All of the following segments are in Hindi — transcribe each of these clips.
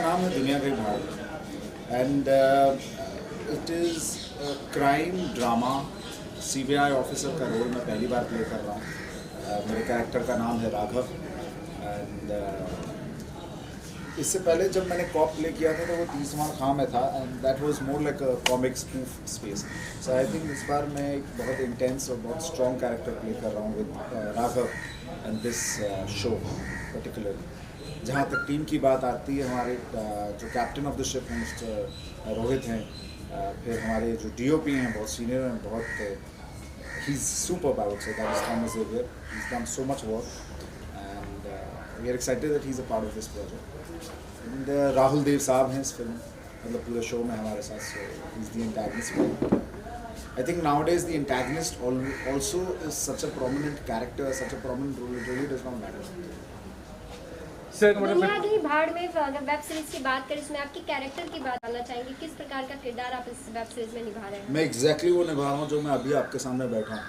नाम है दुनिया गई भाड़ and it is crime drama. CBI officer का रोल मैं पहली बार प्ले कर रहा हूँ। मेरे कैरेक्टर का नाम है राघव एंड इससे पहले जब मैंने कॉप प्ले किया था तो वो 30वां खां में था and that was more like a comic spoof space. So I think इस बार मैं एक बहुत इंटेंस और बहुत स्ट्रॉन्ग कैरेक्टर प्ले कर रहा हूँ with Raghav and this show particularly. जहाँ तक टीम की बात आती है, हमारे जो कैप्टन ऑफ द शिप हैं मिस्टर रोहित हैं, फिर हमारे जो डीओपी हैं बहुत सीनियर हैं, बहुत ही is super I would say, that is Thomas Xavier. He is done so much work and we are excited that he is a part of this project. And Rahul Dev साहब हैं इस फिल्म, मतलब पूरे शो में हमारे साथ, so he is the antagonist. I think nowadays the antagonist also is such a prominent character, such a prominent role, it really does not matter. दुनिया गई भाड़ में अगर वेब सीरीज की बात करें, इसमें आपके कैरेक्टर की बात करना चाहेंगे, किस प्रकार का किरदार आप इस वेब सीरीज में निभा रहे हैं? मैं एग्जैक्टली वो निभा रहा हूँ जो मैं अभी आपके सामने बैठा हूँ।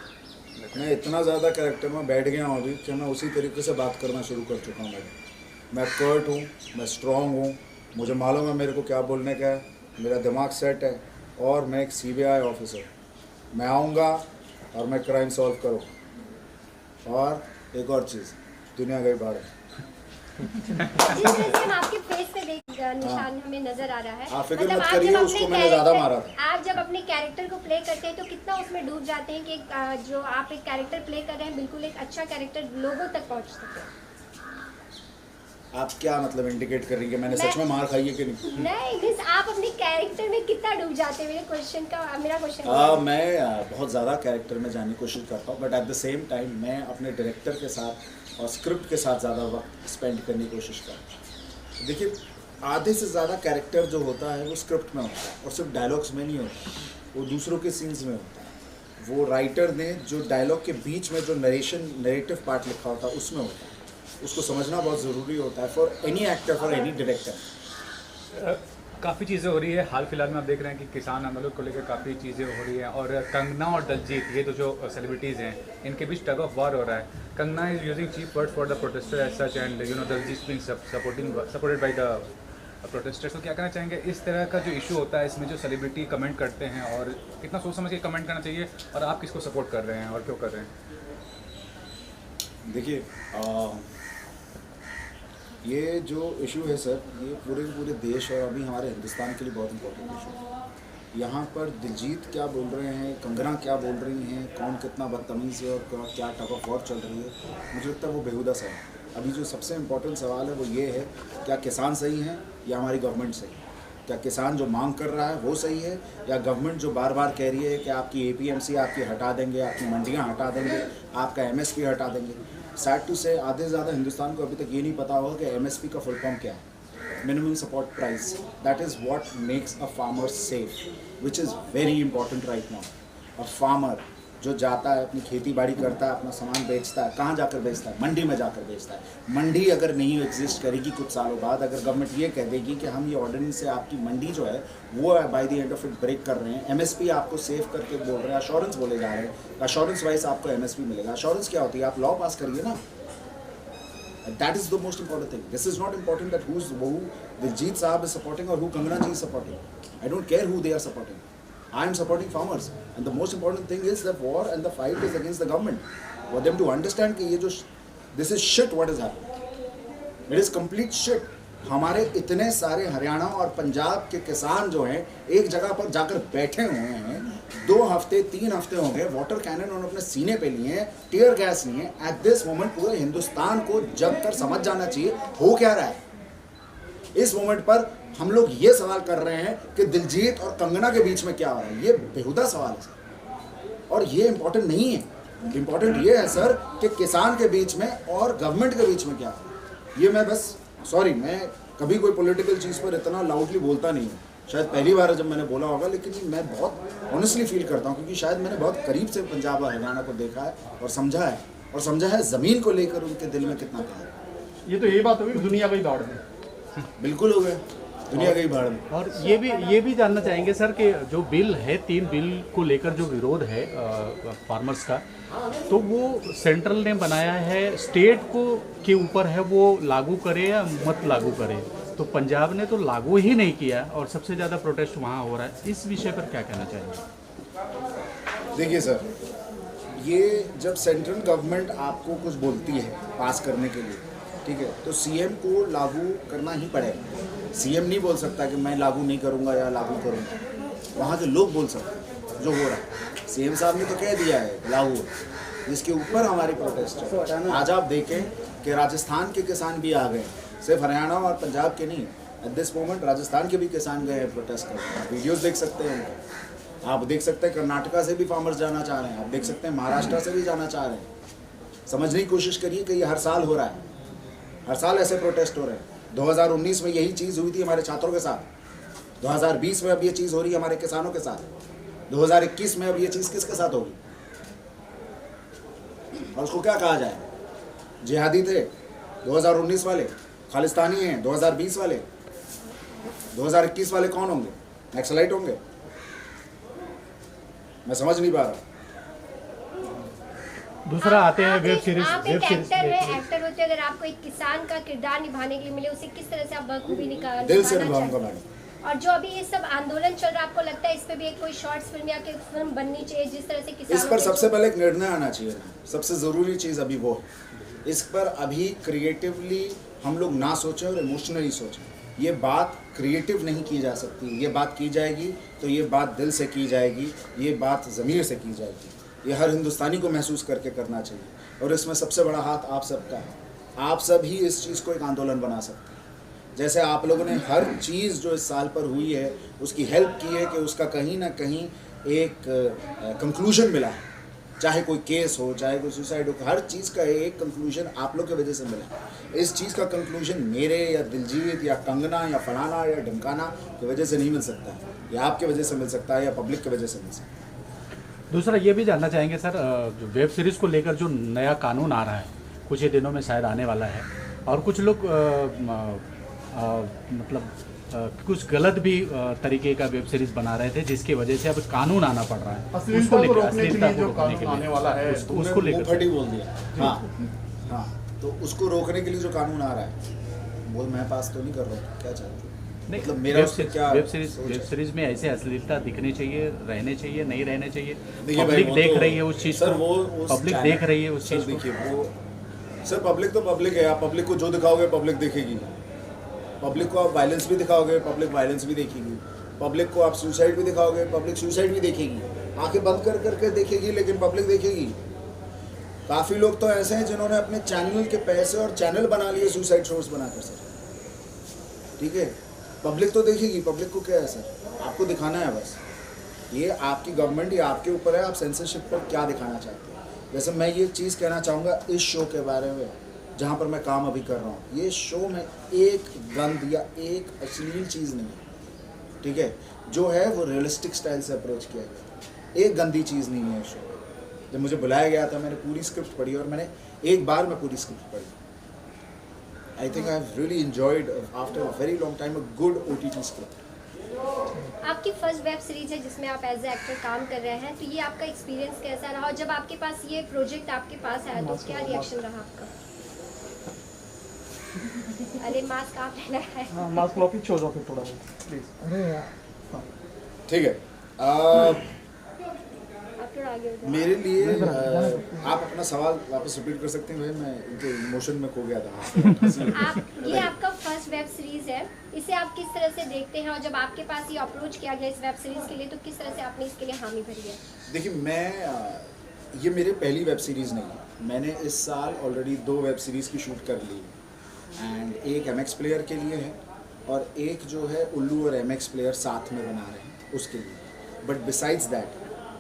मैं इतना ज़्यादा कैरेक्टर में बैठ गया हूँ अभी कि मैं उसी तरीके से बात करना शुरू कर चुका हूँ। मैं कर्ट हूँ, मैं स्ट्रॉन्ग हूँ, मुझे मालूम है मेरे को क्या बोलने का है, मेरा दिमाग सेट है और मैं एक सीबीआई ऑफिसर। मैं आऊँगा और मैं क्राइम सॉल्व करूँ। और एक और चीज़, दुनिया गई भाड़। जिस तरह से हम आपके फेस पे देख निशान हमें नजर आ रहा है, आप फिक्र मत करिए, उसको मैंने ज़्यादा मारा था। आप जब अपने कैरेक्टर को प्ले करते हैं तो कितना उसमें डूब जाते हैं कि जो आप एक कैरेक्टर प्ले कर रहे हैं बिल्कुल एक अच्छा कैरेक्टर लोगों तक पहुंच सके? आप क्या मतलब इंडिकेट कर रही है, मैंने सच में मार खाई है कि नहीं? नहीं, मिस आप अपने कैरेक्टर में कितना डूब जाते हैं, मेरा क्वेश्चन मैं बहुत ज़्यादा कैरेक्टर में जाने की कोशिश करता हूँ, but at the same time मैं अपने डायरेक्टर के साथ और स्क्रिप्ट के साथ ज़्यादा वक्त स्पेंड करने की कोशिश करता हूँ। देखिए, आधे से ज़्यादा कैरेक्टर जो होता है वो स्क्रिप्ट में होता है और सिर्फ डायलॉग्स में नहीं होता, वो दूसरों के सीन्स में होता है। वो राइटर ने जो डायलॉग के बीच में जो नरेटिव पार्ट लिखा होता है उसमें होता है। उसको समझना बहुत ज़रूरी होता है for any actor, for any director. काफ़ी चीज़ें हो रही है हाल फिलहाल में, आप देख रहे हैं कि किसान आंदोलन को लेकर काफ़ी चीज़ें हो रही हैं और कंगना और दलजीत, ये तो जो सेलिब्रिटीज़ हैं, इनके बीच टग ऑफ वार हो रहा है। Kangana is using cheap words for the protester as such and Diljit being supported by the protesters. तो क्या कहना चाहेंगे इस तरह का जो इशू होता है, इसमें जो सेलिब्रिटी कमेंट करते हैं और कितना सोच समझ के कमेंट करना चाहिए, और आप किसको सपोर्ट कर रहे हैं और क्यों कर रहे हैं? देखिए, ये जो इशू है सर, ये पूरे देश और अभी हमारे हिंदुस्तान के लिए बहुत इंपॉर्टेंट इशू है। यहाँ पर दिलजीत क्या बोल रहे हैं, कंगना क्या बोल रही हैं, कौन कितना बदतमीज़ है और क्या टग ऑफ वॉर चल रही है, मुझे लगता है वो बेहुदा सा है। अभी जो सबसे इम्पोर्टेंट सवाल है वो ये है, क्या किसान सही हैं या हमारी गवर्नमेंट सही है? क्या किसान जो मांग कर रहा है वो सही है, या गवर्नमेंट जो बार बार कह रही है कि आपकी APMC आपकी हटा देंगे, आपकी मंडियाँ हटा देंगे, आपका MSP हटा देंगे? सैड टू से आधे से ज़्यादा हिंदुस्तान को अभी तक ये नहीं पता होगा कि MSP का फुल फॉर्म क्या है, minimum support price. That is what makes a farmer safe, which is very important right now. A farmer जो जाता है, अपनी खेती बाड़ी करता है, अपना सामान बेचता है, कहाँ जाकर बेचता है? मंडी में जाकर बेचता है। मंडी अगर नहीं एग्जिस्ट करेगी कुछ सालों बाद, अगर गवर्नमेंट ये कह देगी कि हम ये ऑर्डिनेंस से आपकी मंडी जो है वो by the end of it break कर रहे हैं, MSP आपको सेव करके बोल रहे हैं, अश्योरेंस बोले जा रहे हैं, अश्योरेंस वाइज आपको MSP मिलेगा। अश्योरेंस क्या होती है? आप लॉ पास करिए ना। That is the most important thing. This is not important that who Diljit Saab is supporting or who Kangana ji is supporting. I don't care who they are supporting. I am supporting farmers, and the most important thing is the war and the fight is against the government. For them to understand कि ये जो this is shit what is happening. It is complete shit. हमारे इतने सारे हरियाणा और पंजाब के किसान जो हैं एक जगह पर जाकर बैठे हुए हैं, 2 हफ्ते 3 हफ्ते हो गए, वाटर कैनन उन्होंने अपने सीने पे लिए हैं, टीयर गैस लिए हैं। एट दिस मोमेंट पूरे हिंदुस्तान को जग कर समझ जाना चाहिए हो क्या रहा है। इस मोमेंट पर हम लोग ये सवाल कर रहे हैं कि दिलजीत और कंगना के बीच में क्या हो रहा है। ये बेहुदा सवाल है सर, और ये इंपॉर्टेंट नहीं है। इंपॉर्टेंट ये है सर कि किसान के बीच में और गवर्नमेंट के बीच में क्या हो रहा है। ये मैं बस मैं कभी कोई पॉलिटिकल चीज़ पर इतना लाउडली बोलता नहीं हूँ, शायद पहली बार है जब मैंने बोला होगा, लेकिन मैं बहुत ऑनेस्टली फील करता हूँ क्योंकि शायद मैंने बहुत करीब से पंजाब और हरियाणा को देखा है और समझा है ज़मीन को लेकर उनके दिल में कितना प्यार है। ये तो यही बात होगी दुनिया गई भाड़ में। बिल्कुल हो गया, दुनिया गई भाड़ में। और ये भी जानना चाहेंगे सर कि जो बिल है, 3 बिल को लेकर जो विरोध है फार्मर्स का, तो वो सेंट्रल ने बनाया है, स्टेट को के ऊपर है वो लागू करे या मत लागू करे। तो पंजाब ने तो लागू ही नहीं किया और सबसे ज़्यादा प्रोटेस्ट वहाँ हो रहा है, इस विषय पर क्या कहना चाहेंगे? देखिए सर, ये जब सेंट्रल गवर्नमेंट आपको कुछ बोलती है पास करने के लिए, ठीक है, तो सीएम को लागू करना ही पड़ेगा। सीएम नहीं बोल सकता कि मैं लागू नहीं करूँगा या लागू करूँगा, वहाँ के लोग बोल सकते हैं जो हो रहा है। सीएम साहब ने तो कह दिया है लागू, जिसके ऊपर हमारी प्रोटेस्ट है। आज आप देखें कि राजस्थान के किसान भी आ गए, सिर्फ हरियाणा और पंजाब के नहीं, एट दिस मोमेंट राजस्थान के भी किसान गए हैं प्रोटेस्ट करने। आप वीडियोस देख सकते हैं उनके, आप देख सकते हैं कर्नाटका से भी फार्मर्स जाना चाह रहे हैं, आप देख सकते हैं महाराष्ट्र से भी जाना चाह रहे हैं। समझने की कोशिश करिए कि ये हर साल हो रहा है, हर साल ऐसे प्रोटेस्ट हो रहे हैं। 2019 में यही चीज़ हुई थी हमारे छात्रों के साथ, 2020 में अब ये चीज़ हो रही है हमारे किसानों के साथ, 2021 में अब ये चीज़ किसके साथ होगी? और उसको क्या कहा जाए? जिहादी थे 2019 वाले, खालिस्तानी हैं 2020 वाले, 2021 वाले कौन होंगे? नक्सलाइट होंगे? मैं समझ नहीं पा रहा। दूसरा आते हैं वेब सीरीज। आप एक एक्टर है, एक्टर होते अगर आपको एक किसान का किरदार निभाने के लिए मिले, उसे किस तरह से आप बखूबी निकाल दिल से निभाऊंगा मैडम। और जो अभी ये सब आंदोलन चल रहा है, आपको लगता है इस पे भी एक कोई शॉर्ट्स फिल्म या कोई फिल्म बननी चाहिए जिस तरह से किसानों इस पर सबसे पहले एक निर्णय आना चाहिए। सबसे ज़रूरी चीज़ अभी वो है, इस पर अभी क्रिएटिवली हम लोग ना सोचें और इमोशनली सोचें। ये बात क्रिएटिव नहीं की जा सकती, ये बात की जाएगी तो ये बात दिल से की जाएगी, ये बात ज़मीर से की जाएगी। ये हर हिंदुस्तानी को महसूस करके करना चाहिए और इसमें सबसे बड़ा हाथ आप सबका है। आप सब ही इस चीज़ को एक आंदोलन बना सकते हैं। जैसे आप लोगों ने हर चीज़ जो इस साल पर हुई है उसकी हेल्प की है कि उसका कहीं ना कहीं एक कंक्लूजन मिला है, चाहे कोई केस हो, चाहे कोई सुसाइड हो, हर चीज़ का एक कंक्लूजन आप लोग की वजह से मिला। इस चीज़ का कंक्लूजन मेरे या दिलजीत या कंगना या फलाना या ढमकाना की वजह से नहीं मिल सकता, या आपकी वजह से मिल सकता है या पब्लिक की वजह से मिल सकता है। दूसरा ये भी जानना चाहेंगे सर, जो वेब सीरीज़ को लेकर जो नया कानून आ रहा है, कुछ ही दिनों में शायद आने वाला है, और कुछ लोग कुछ गलत भी तरीके का वेब सीरीज बना रहे थे, जिसकी वजह से अब कानून आना पड़ रहा है। अश्लीलता को रोकने के लिए जो कानून आने वाला है, उसको लेकर फटी बोल दिया। हाँ, तो उसको रोकने के लिए जो कानून आ रहा है वो मैं पास तो नहीं कर रहा हूँ। क्या चाहते हो? नहीं, मतलब मेरा उससे क्या वेब सीरीज में ऐसे अश्लीलता दिखनी चाहिए, रहने चाहिए, नहीं रहने चाहिए? देखिए पब्लिक भाई, देख रही है उस चीज़ सर, को, वो पब्लिक देख रही है उस चीज़ को। देखिए वो सर, पब्लिक तो पब्लिक है, आप पब्लिक को जो दिखाओगे पब्लिक देखेगी। पब्लिक को आप वायलेंस भी दिखाओगे, पब्लिक वायलेंस भी देखेगी। पब्लिक को आप सुसाइड भी दिखाओगे, पब्लिक सुसाइड भी देखेगी। आंखें बंद कर करके देखेगी, लेकिन पब्लिक देखेगी। काफ़ी लोग तो ऐसे हैं जिन्होंने अपने चैनल के पैसे और चैनल बना लिए सुसाइड शोज बनाकर सर, ठीक है। पब्लिक तो देखेगी, पब्लिक को क्या है सर, आपको दिखाना है बस। ये आपकी गवर्नमेंट, ये आपके ऊपर है, आप सेंसरशिप पर क्या दिखाना चाहते हैं। जैसे मैं ये चीज़ कहना चाहूँगा इस शो के बारे में जहाँ पर मैं काम अभी कर रहा हूँ, ये शो में एक गंद या एक अश्लील चीज़ नहीं है, ठीक है। जो है वो रियलिस्टिक स्टाइल से अप्रोच किया गया, एक गंदी चीज़ नहीं है शो। जब मुझे बुलाया गया था, मैंने पूरी स्क्रिप्ट पढ़ी और मैंने एक बार में पूरी स्क्रिप्ट पढ़ी। I think I've really enjoyed after a very long time a good OTT script. आपकी फर्स्ट वेब सीरीज है जिसमें आप एज ए एक्टर काम कर रहे हैं, तो ये आपका एक्सपीरियंस कैसा रहा? और जब आपके पास ये प्रोजेक्ट आपके पास आया तो क्या रिएक्शन रहा आपका? अरे मास्क आप लेना है। हाँ, मास्क लो, पीछे हो जाओ फिर थोड़ा प्लीज। अरे यार, ठीक है। आप थोड़ा आगे हो जाओ। मेरे लिए आप अपना सवाल वापस रिपीट कर सकते हैं भाई, मैं इनके इमोशन में खो गया था। ये आपका फर्स्ट वेब सीरीज है, इसे आप किस तरह से देखते हैं? और जब आपके पास ये अप्रोच किया गया इस वेब सीरीज के लिए, तो किस तरह से आपने इसके लिए हामी भरी है? देखिए, ये मेरी पहली वेब सीरीज़ नहीं है। मैंने इस साल ऑलरेडी 2 वेब सीरीज़ की शूट कर ली, एंड एक MX प्लेयर के लिए है और एक जो है उल्लू और MX प्लेयर साथ में बना रहे हैं उसके लिए। But besides that,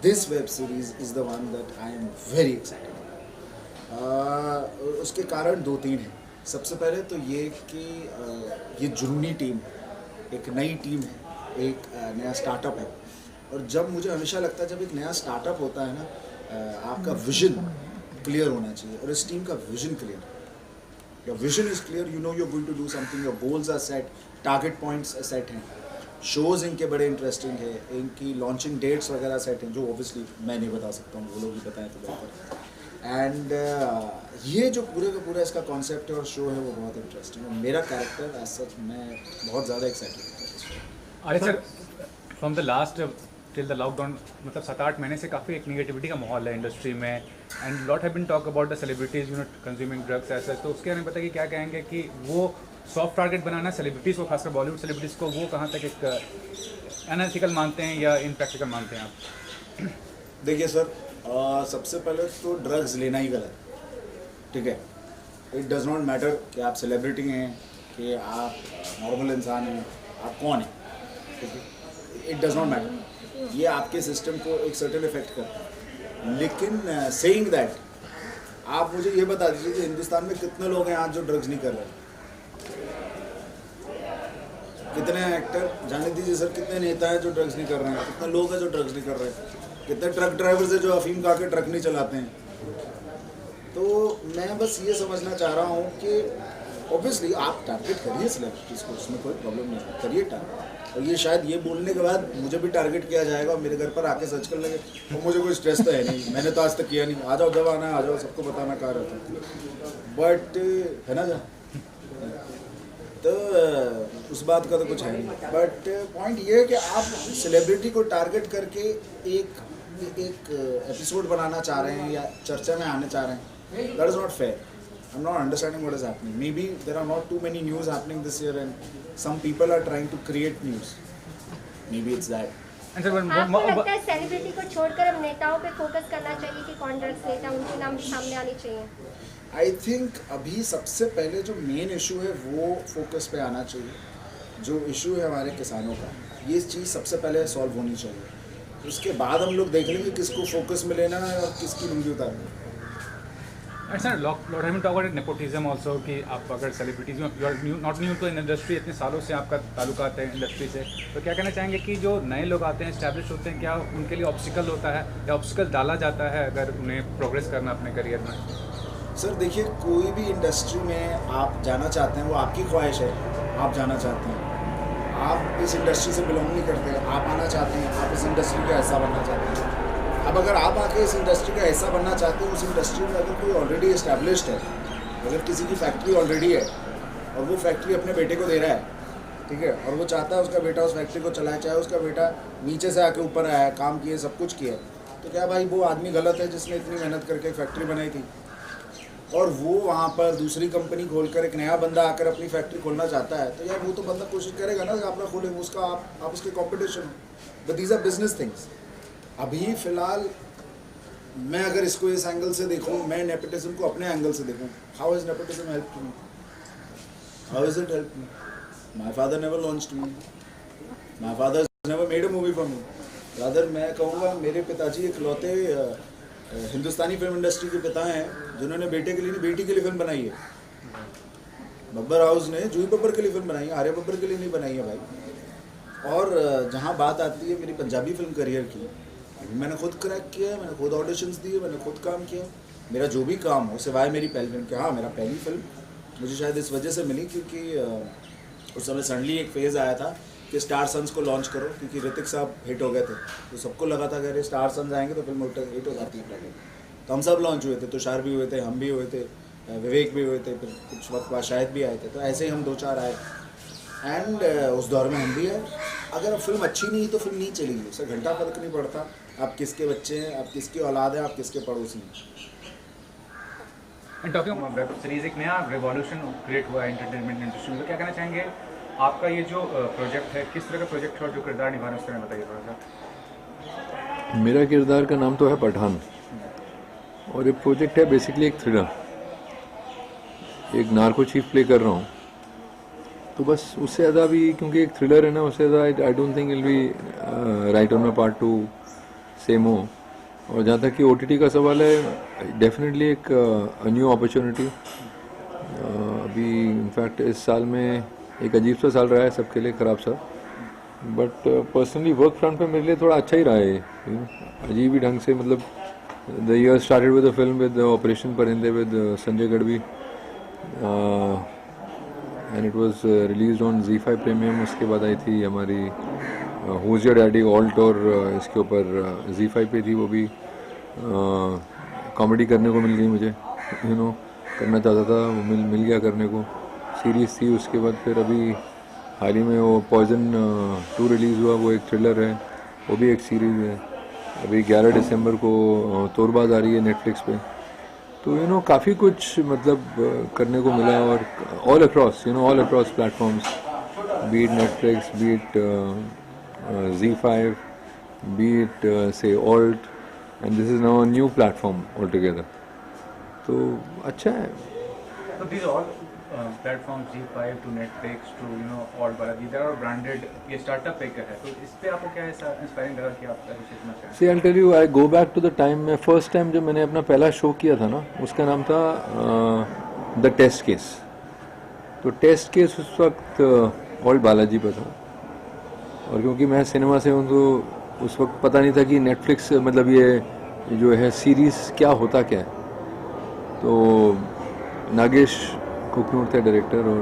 this web series is the one that I am very excited. उसके कारण 2-3 हैं। सबसे पहले तो ये कि ये जुनूनी टीम है, एक नई टीम है, एक नया स्टार्टअप है। और जब मुझे हमेशा लगता है जब एक नया स्टार्टअप होता है ना, आपका विजन क्लियर होना चाहिए, और इस टीम का विजन क्लियर है। Your vision is clear, you know you're going to do something, your goals are set, target points set हैं, shows इनके बड़े इंटरेस्टिंग है, इनकी लॉन्चिंग डेट्स वगैरह सेट हैं, जो ऑब्वियसली मैं नहीं बता सकता हूँ, वो लोग ही बताएं तो बेहतर। एंड ये जो पूरे का पूरा इसका कॉन्सेप्ट है और शो है वो बहुत इंटरेस्टिंग है. मेरा कैरेक्टर एज सच मैं बहुत ज़्यादा एक्साइटेड हूँ. अरे sir, from the last till the lockdown, मतलब 7-8 महीने से काफ़ी एक निगेटिविटी का माहौल है इंडस्ट्री में, and lot have been talk about the celebrities you know consuming drugs ऐसा. तो उसके बारे में पता कि क्या कहेंगे कि वो सॉफ्ट टारगेट बनाना सेलिब्रिटीज़ को, खासकर बॉलीवुड सेलिब्रिटीज़ को, वो कहाँ तक एक अनएथिकल मानते हैं या इनप्रैक्टिकल मानते हैं आप? देखिए सर, सबसे पहले तो ड्रग्स लेना ही गलत, ठीक है. इट डज़ नॉट मैटर कि आप सेलिब्रिटी हैं, कि आप नॉर्मल इंसान हैं, आप कौन हैं, ठीक है. It does not matter. ये आपके सिस्टम को एक सर्टेन इफेक्ट करता है. लेकिन सेइंग दैट, आप मुझे ये बता दीजिए कि हिंदुस्तान में कितने लोग हैं आज जो ड्रग्स नहीं कर रहे हैं? कितने एक्टर, जाने दीजिए सर, कितने नेता हैं जो ड्रग्स नहीं कर रहे हैं? कितने लोग हैं जो ड्रग्स नहीं कर रहे हैं? कितने ट्रक ड्राइवर्स हैं जो अफीम खा के ट्रक नहीं चलाते हैं? तो मैं बस ये समझना चाह रहा हूँ कि ऑब्वियसली आप टारगेट करिए सेलिब्रिटीज़ को, उसमें कोई प्रॉब्लम नहीं है, करिए टारगेट. और ये शायद ये बोलने के बाद मुझे भी टारगेट किया जाएगा और मेरे घर पर आके सर्च कर लेंगे, और मुझे कोई स्ट्रेस तो है नहीं, मैंने तो आज तक किया नहीं. आ जाओ, जब आना है आ जाओ, सबको पता मैं कहाँ रहता हूँ. बट है ना जा, तो उस बात का तो कुछ है नहीं. बट पॉइंट ये है कि आप सेलिब्रिटी को टारगेट करके एक एपिसोड बनाना चाह रहे हैं या चर्चा में आने चाह रहे हैं. That is not fair. I am not understanding what is happening. Maybe there are not too many news happening this year and some people are trying to create news. Maybe it's that. आपको लगता है सेलिब्रिटी को छोड़कर अब नेताओं पे फोकस करना चाहिए कि कौन ड्रग्स लेता है, उनके नाम भी सामने आने चाहिए? आई थिंक अभी सबसे पहले जो मेन इशू है वो फोकस पे आना चाहिए. जो इशू है हमारे किसानों का, ये चीज़ सबसे पहले सॉल्व होनी चाहिए. उसके बाद हम लोग देख लेंगे किसको फोकस में लेना है और किसकी लुंगी उतारनी है. Sir, lot have talk about nepotism also, कि आप अगर सेलिब्रिटीज में you are not new to in industry, इतने सालों से आपका ताल्लुकात है इंडस्ट्री से, तो क्या कहना चाहेंगे कि जो नए लोग आते हैं, एस्टैब्लिश होते हैं, क्या उनके लिए ऑब्स्टिकल होता है या ऑब्स्टिकल डाला जाता है अगर उन्हें प्रोग्रेस करना अपने करियर में? सर देखिए, कोई भी इंडस्ट्री में आप जाना चाहते हैं, वो आपकी ख्वाहिश है, आप जाना चाहते हैं. आप इस इंडस्ट्री से बिलोंग नहीं करते, आप आना चाहते हैं, आप इस इंडस्ट्री का हिस्सा बनना चाहते हैं. अब अगर आप आके इस इंडस्ट्री का हिस्सा बनना चाहते हैं, उस इंडस्ट्री में अगर कोई ऑलरेडी इस्टेब्लिश्ड है, अगर किसी की फैक्ट्री ऑलरेडी है और वो फैक्ट्री अपने बेटे को दे रहा है, ठीक है, और वो चाहता है उसका बेटा उस फैक्ट्री को चलाए, चाहे उसका बेटा नीचे से आके ऊपर आया है, काम किए, सब कुछ किया, तो क्या भाई वो आदमी गलत है जिसने इतनी मेहनत करके फैक्ट्री बनाई थी? और वो वहाँ पर दूसरी कंपनी खोलकर एक नया बंदा आकर अपनी फैक्ट्री खोलना चाहता है, तो यार वो तो बंदा कोशिश करेगा ना कि अपना खोले, उसका आप उसके competition. But these are business things. अभी फ़िलहाल मैं अगर इसको इस एंगल से देखूँ, मैं नेपोटिज्म को अपने एंगल से देखूँ, how is nepotism help to me? How is it help me? My father never launched me, my father never made a movie for me. Rather मैं कहूँगा मेरे पिताजी इकलौते हिंदुस्तानी फिल्म इंडस्ट्री के पिता हैं जिन्होंने बेटे के लिए नहीं, बेटी के लिए फिल्म बनाई है. बब्बर हाउस ने जूही बब्बर के लिए फिल्म बनाई है, आर्या बब्बर के लिए नहीं बनाई है भाई. और जहाँ बात आती है मेरी पंजाबी फिल्म करियर की, मैंने खुद क्रैक किया, मैंने खुद ऑडिशंस दिए, मैंने खुद काम किया. मेरा जो भी काम हो, सिवाय मेरी पहली फिल्म के, हाँ मेरा पहली फिल्म मुझे शायद इस वजह से मिली क्योंकि उस समय सडनली एक फेज़ आया था कि स्टार सन्स को लॉन्च करो, क्योंकि ऋतिक साहब हिट हो गए थे, तो सबको लगा था कि अरे स्टार सन्स आएंगे तो फिल्म हिट हो जाती है. तो हम सब लॉन्च हुए थे, तुषार भी हुए थे, हम भी हुए थे, विवेक भी हुए थे, फिर कुछ वक्त बाद शायद भी आए थे. तो ऐसे ही हम 2-4 आए एंड उस दौर में हम भी आए. अगर फिल्म अच्छी नहीं तो फिल्म नहीं चलेगी, उससे घंटा फर्क नहीं पड़ता आप किसके बच्चे हैं, आप किसकी औलाद हैं, आप किसके पड़ोसी हैं. And talking about web series, एक नया रिवॉल्यूशन क्रिएट हुआ है एंटरटेनमेंट इंडस्ट्री में, तो क्या कहना चाहेंगे आपका ये जो प्रोजेक्ट है, किस तरह का प्रोजेक्ट है और जो किरदार निभा रहे हैं उसके बारे में बताइए थोड़ा सा. मेरा किरदार का नाम तो है पठान, और ये प्रोजेक्ट है बेसिकली एक थ्रिलर. एक नार्को चीफ प्ले कर रहा हूँ, तो बस उससे ज़्यादा भी, क्योंकि एक थ्रिलर है ना, उससे ज़्यादा I don't think will be right on my part two से मोर. और जहाँ तक कि OTT का सवाल है, डेफिनेटली एक न्यू अपॉर्चुनिटी. अभी इनफैक्ट इस साल में एक अजीब सा साल रहा है सबके लिए, ख़राब सा. बट पर्सनली वर्क फ्रंट पे मेरे लिए थोड़ा अच्छा ही रहा है, अजीब ही ढंग से. मतलब the year started with a film with operation Parinde with Sanjay Gadhvi, and it was released on ZEE5 premium. उसके बाद आई थी हमारी हुज योर डैडी ऑल्ट, और इसके ऊपर ZEE5 पे थी वो भी. कॉमेडी करने को मिल गई मुझे, करना चाहता था वो मिल गया करने को। सीरीज़ थी, उसके बाद फिर अभी हाल ही में वो पॉइजन 2 रिलीज़ हुआ, वो एक थ्रिलर है, वो भी एक सीरीज़ है। अभी 11 दिसंबर को तोरबाज आ रही है नेटफ्लिक्स पे। तो काफ़ी कुछ मतलब करने को मिला, और all across platforms, be it Netflix, be it Z5, be it से Alt, and this is now a new platform all together. तो अच्छा है। So these all platforms, G5 to Netflix to all Balaji, they are branded. ये startup एक है, तो इस पे आपको क्या ऐसा इंस्पायरिंग लगा कि आप ऐसे सीखना चाहें? See, I'll tell you, I go back to the time में फर्स्ट टाइम जब मैंने अपना पहला शो किया था ना, उसका नाम था द टेस्ट केस। तो टेस्ट केस उस वक्त ऑल बालाजी पर था, और क्योंकि मैं सिनेमा से हूँ तो उस वक्त पता नहीं था कि नेटफ्लिक्स मतलब ये जो है सीरीज़ क्या होता क्या है। तो नागेश कुकनूर थे डायरेक्टर, और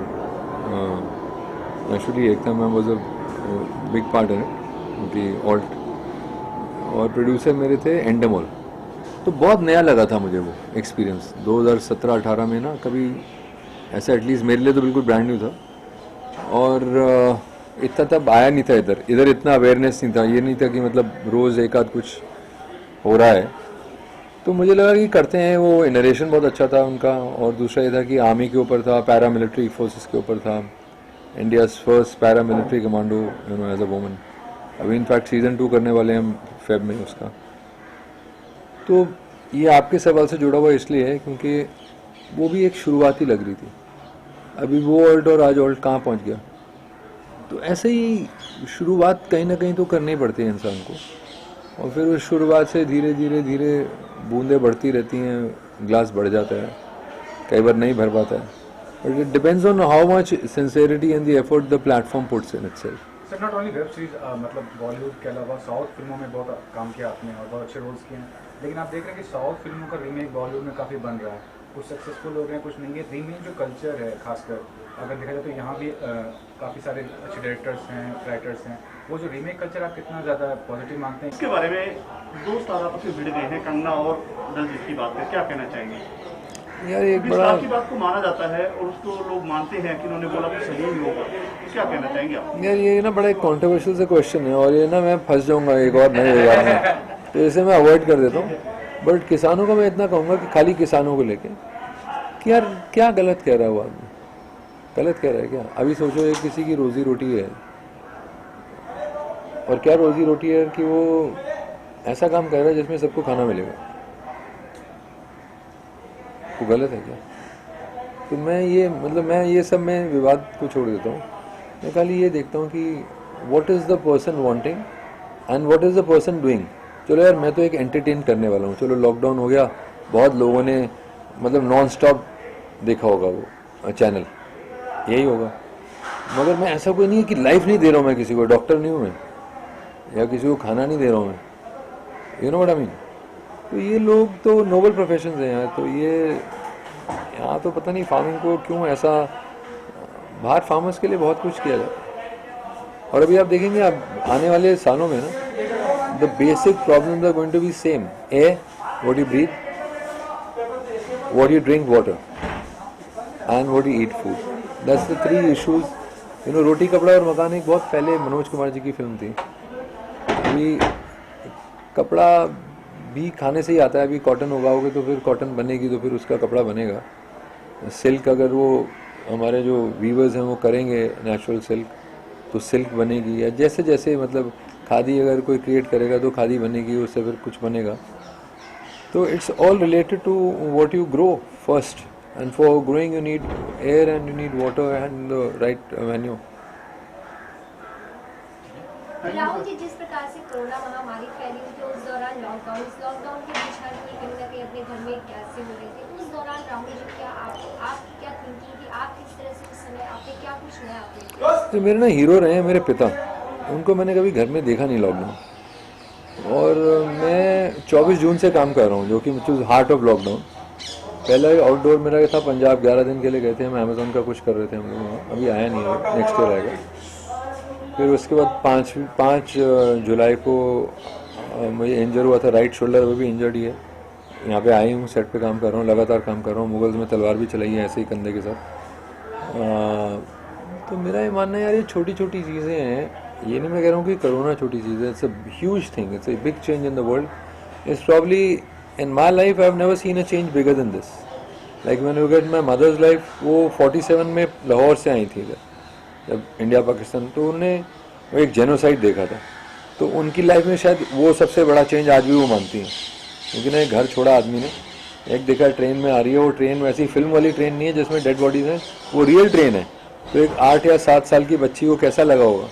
actually Ekta ma'am was a big part है उनकी ऑल्ट, और प्रोड्यूसर मेरे थे एंडेमोल। तो बहुत नया लगा था मुझे वो एक्सपीरियंस 2017-18 में ना, कभी ऐसा एटलीस्ट मेरे लिए तो बिल्कुल ब्रांड न्यू था, और इतना तब आया नहीं था इधर इतना अवेयरनेस नहीं था, ये नहीं था कि मतलब रोज़ एक आध कुछ हो रहा है। तो मुझे लगा कि करते हैं, वो नरेशन बहुत अच्छा था उनका, और दूसरा ये था कि आर्मी के ऊपर था, पैरामिलिट्री फोर्सेस के ऊपर था, India's first paramilitary commando as a woman. अभी इनफैक्ट सीज़न 2 करने वाले हैं हम फेब में उसका। तो ये आपके सवाल से जुड़ा हुआ इसलिए है क्योंकि वो भी एक शुरुआती लग रही थी। अभी वो ऑल्ट और आज ऑल्ट कहाँ पहुँच गया। तो ऐसे ही शुरुआत कहीं ना कहीं तो करनी ही पड़ती है इंसान को, और फिर उस शुरुआत से धीरे धीरे बूंदें बढ़ती रहती हैं, ग्लास बढ़ जाता है, कई बार नहीं भर पाता है, but it depends on how much sincerity and the effort the platform puts in itself. Sir not only web series, मतलब बॉलीवुड के अलावा साउथ फिल्मों में बहुत काम किया आपने और बहुत अच्छे रोल्स किए हैं, लेकिन आप देख रहे हैं कि साउथ फिल्मों का रीमेक बॉलीवुड में काफ़ी बन रहा है, कुछ सक्सेसफुल हो रहे हैं, कुछ नहीं है। रीमेक जो कल्चर है खासकर अगर देखा जाए तो यहाँ भी काफ़ी सारे अच्छे डायरेक्टर्स हैं, राइटर्स हैं, वो जो रीमेक कल्चर आप कितना ज़्यादा पॉजिटिव मानते हैं? इसके बारे में दो स्टार आपस में भिड़ गए हैं, कंगना और दलजीत की बात है, क्या कहना चाहेंगे? यार एक बड़ा की बात को माना जाता है और उसको लोग मानते हैं कि उन्होंने बोला कि सही नहीं होगा, क्या कहना चाहेंगे आप? यार ये ना बड़ा एक कॉन्ट्रोवर्शियल सा क्वेश्चन है, और ये ना मैं फंस जाऊंगा एक और नए विवाद में, तो इसे मैं अवॉइड कर देता हूँ। बट किसानों को मैं इतना कहूँगा कि खाली किसानों को लेके कि यार क्या गलत कह रहा है वो आदमी, गलत कह रहा है क्या? अभी सोचो एक किसी की रोजी रोटी है, और क्या रोजी रोटी है कि वो ऐसा काम कर रहा है जिसमें सबको खाना मिलेगा, तो गलत है क्या? तो मैं ये सब मैं विवाद को छोड़ देता हूँ। मैं खाली ये देखता हूँ कि what is the person wanting and what is the person doing. चलो यार मैं तो एक एंटरटेन करने वाला हूँ, चलो लॉकडाउन हो गया, बहुत लोगों ने मतलब नॉन स्टॉप देखा होगा वो चैनल, यही होगा। मगर मैं ऐसा कोई नहीं है कि लाइफ नहीं दे रहा हूँ, मैं किसी को, डॉक्टर नहीं हूँ मैं, या किसी को खाना नहीं दे रहा हूँ मैं, you know what I mean. तो ये लोग तो नोबल प्रोफेशंस हैं यार, तो ये यहाँ तो पता नहीं फार्मिंग को क्यों ऐसा, बाहर फार्मर्स के लिए बहुत कुछ किया जाता है। और अभी आप देखेंगे आप आने वाले सालों में ना, the basic problems are going to be same, air, what you breathe, what you drink water and what you eat food, that's the 3 issues. You know रोटी कपड़ा और मकान एक बहुत पहले मनोज कुमार जी की फिल्म थी। अभी कपड़ा भी खाने से ही आता है, अभी कॉटन उगाओगे तो फिर कॉटन बनेगी, तो फिर उसका कपड़ा बनेगा। सिल्क अगर वो हमारे जो वीवर्स हैं वो करेंगे नेचुरल सिल्क, तो सिल्क बनेगी, या जैसे जैसे मतलब खादी अगर कोई क्रिएट करेगा तो खादी बनेगी, उससे फिर कुछ बनेगा। तो it's all related to what you grow first, and for growing you need air and you need water and the right venue. Rahul ji, जिस प्रकार से कोरोना महामारी फैली हुई थी उस दौरान लॉकडाउन के बीच हर कोई कहीं ना कहीं अपने घर में कैसे हो रहे थे, उस दौरान राहुल जी क्या आप क्या थिंकिंग थी, आप किस तरह से उस समय आपने क्या कुछ नया अपने? तो मेरे ना हीरो रहे हैं मेरे पिता, उनको मैंने कभी घर में देखा नहीं लॉकडाउन, और मैं 24 जून से काम कर रहा हूँ, जो कि हार्ट ऑफ लॉकडाउन। पहला आउटडोर मेरा था पंजाब, 11 दिन के लिए गए थे हम, अमेजोन का कुछ कर रहे थे हम लोग, अभी आया नहीं है, नेक्स्ट ईयर आएगा। फिर उसके बाद 5 जुलाई को मुझे इंजर हुआ था राइट शोल्डर, वो भी इंजर्ड ही है, यहाँ पे आए हूँ, सेट पे काम कर रहा हूँ, लगातार काम कर रहा हूँ। मुगल्स में तलवार भी चलाई है ऐसे ही कंधे के साथ। तो मेरा ये मानना है यार, ये छोटी छोटी चीज़ें हैं। ये नहीं मैं कह रहा हूँ कि कोरोना छोटी चीज़ है, it's a huge thing, it's a big change in the world. It's probably in my life I have never seen a change bigger than this. Like when you get my mother's life, वो 47 में लाहौर से आई थी इधर, जब इंडिया पाकिस्तान, तो उन्होंने वो एक जेनोसाइड देखा था। तो उनकी लाइफ में शायद वो सबसे बड़ा चेंज आज भी वो मानती हैं, क्योंकि ना एक घर छोड़ा आदमी ने, एक देखा ट्रेन में आ रही है, वो ट्रेन वैसी फिल्म वाली ट्रेन नहीं है जिसमें डेड बॉडीज हैं, वो रियल ट्रेन है। तो एक 8 या 7 साल की बच्ची को कैसा लगा होगा,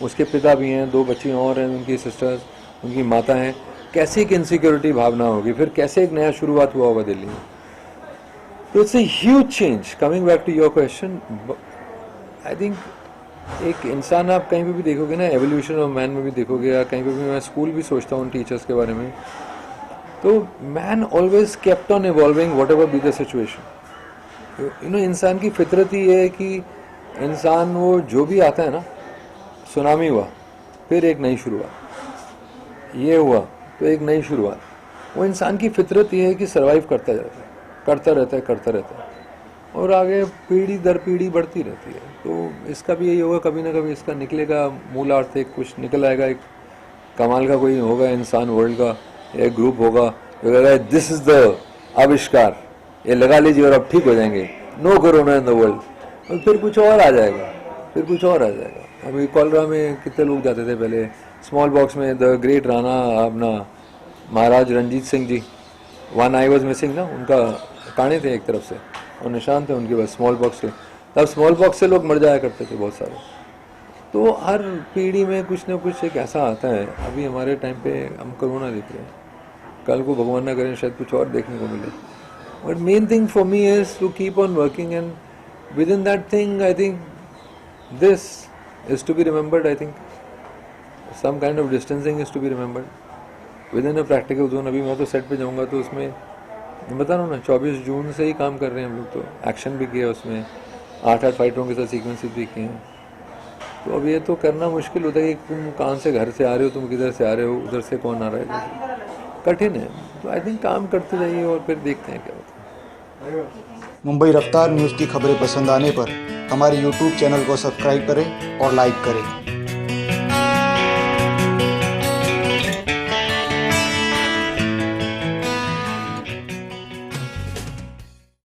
उसके पिता भी हैं, 2 बच्ची और हैं, उनकी सिस्टर्स, उनकी माता हैं, कैसी एक इनसिक्योरिटी भावना होगी, फिर कैसे एक नया शुरुआत हुआ होगा दिल्ली में। तो it's a huge change. Coming back to your question, I think एक इंसान आप कहीं पे भी देखोगे ना, एवोल्यूशन ऑफ मैन में भी देखोगे, या कहीं पे भी, मैं स्कूल भी सोचता हूँ टीचर्स के बारे में, तो man always kept on evolving what ever be the situation. You know, इंसान की फितरत ही है कि इंसान, वो जो भी आता है ना, सुनामी हुआ, फिर एक नई शुरुआत, ये हुआ तो एक नई शुरुआत, वो इंसान की फितरत ये है कि सर्वाइव करता जाता है, करता रहता है, और आगे पीढ़ी दर पीढ़ी बढ़ती रहती है। तो इसका भी यही होगा, कभी ना कभी इसका निकलेगा मूलार्थ, एक कुछ निकल आएगा, एक कमाल का कोई होगा इंसान वर्ल्ड का, एक ग्रुप होगा जो कहेगा दिस इज द आविष्कार, ये लगा लीजिए और अब ठीक हो जाएंगे, no corona in the world, और फिर कुछ और आ जाएगा, फिर कुछ और आ जाएगा। अभी कॉलरा में कितने लोग जाते थे पहले, स्मॉल बॉक्स में द ग्रेट राणा अपना महाराज Ranjit Singh ji, one I was missing ना, उनका काने थे एक तरफ से और निशान थे उनके पास स्मॉल बॉक्स के, तब स्मॉल बॉक्स से लोग मर जाया करते थे बहुत सारे। तो हर पीढ़ी में कुछ ना कुछ एक ऐसा आता है। अभी हमारे टाइम पे हम कोरोना देख रहे हैं, कल को भगवान ना करें शायद कुछ और देखने को मिले। But main thing for me is to keep on working, and within that thing I think this is to be remembered. I think some kind of distancing is to be remembered within a practical zone. अभी मैं तो सेट पे जाऊँगा तो उसमें मैं बता रहा हूँ ना, 24 जून से ही काम कर रहे हैं हम लोग, तो एक्शन भी किया उसमें, 8 फाइटरों के साथ सीक्वेंसेस भी किए हैं। तो अब ये तो करना मुश्किल होता है कि तुम कहाँ से घर से आ रहे हो, तुम किधर से आ रहे हो, उधर से कौन आ रहा है, कठिन है। तो आई थिंक काम करते जाइए और फिर देखते हैं क्या होता है। मुंबई रफ्तार न्यूज़ की खबरें पसंद आने पर हमारे YouTube चैनल को सब्सक्राइब करें और लाइक करें।